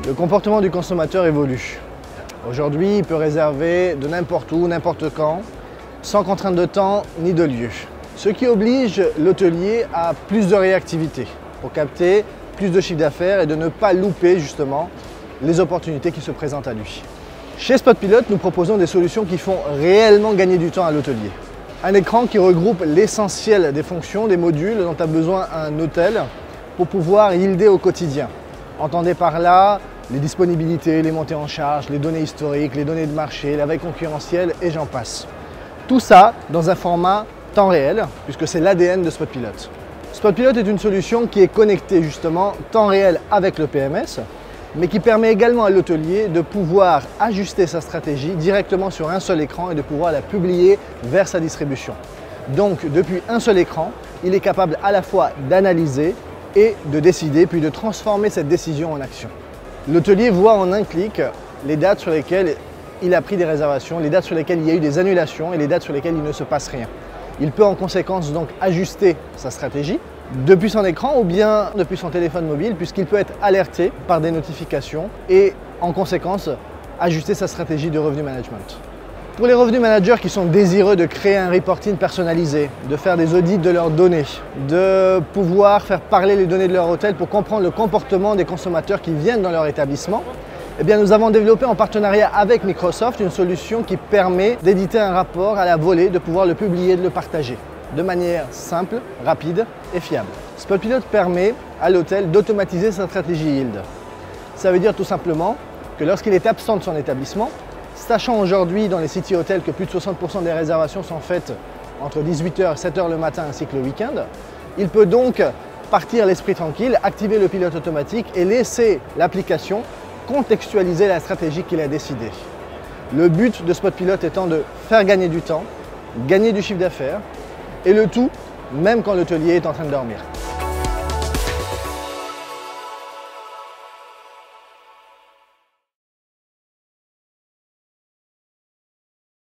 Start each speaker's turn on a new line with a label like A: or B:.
A: Le comportement du consommateur évolue. Aujourd'hui, il peut réserver de n'importe où, n'importe quand, sans contrainte de temps ni de lieu. Ce qui oblige l'hôtelier à plus de réactivité pour capter plus de chiffre d'affaires et de ne pas louper justement les opportunités qui se présentent à lui. Chez Spotpilot, nous proposons des solutions qui font réellement gagner du temps à l'hôtelier. Un écran qui regroupe l'essentiel des fonctions, des modules dont a besoin un hôtel pour pouvoir yielder au quotidien. Entendez par là les disponibilités, les montées en charge, les données historiques, les données de marché, la veille concurrentielle et j'en passe. Tout ça dans un format temps réel, puisque c'est l'ADN de Spotpilot. Spotpilot est une solution qui est connectée justement temps réel avec le PMS, mais qui permet également à l'hôtelier de pouvoir ajuster sa stratégie directement sur un seul écran et de pouvoir la publier vers sa distribution. Donc depuis un seul écran, il est capable à la fois d'analyser et de décider, puis de transformer cette décision en action. L'hôtelier voit en un clic les dates sur lesquelles il a pris des réservations, les dates sur lesquelles il y a eu des annulations et les dates sur lesquelles il ne se passe rien. Il peut en conséquence donc ajuster sa stratégie depuis son écran ou bien depuis son téléphone mobile puisqu'il peut être alerté par des notifications et en conséquence ajuster sa stratégie de revenu management. Pour les revenus managers qui sont désireux de créer un reporting personnalisé, de faire des audits de leurs données, de pouvoir faire parler les données de leur hôtel pour comprendre le comportement des consommateurs qui viennent dans leur établissement, eh bien, nous avons développé en partenariat avec Microsoft une solution qui permet d'éditer un rapport à la volée, de pouvoir le publier, de le partager de manière simple, rapide et fiable. Spotpilot permet à l'hôtel d'automatiser sa stratégie yield. Ça veut dire tout simplement que lorsqu'il est absent de son établissement, sachant aujourd'hui dans les city hotels que plus de 60% des réservations sont faites entre 18h et 7h le matin ainsi que le week-end, il peut donc partir l'esprit tranquille, activer le pilote automatique et laisser l'application contextualiser la stratégie qu'il a décidée. Le but de Spotpilot étant de faire gagner du temps, gagner du chiffre d'affaires et le tout même quand l'hôtelier est en train de dormir.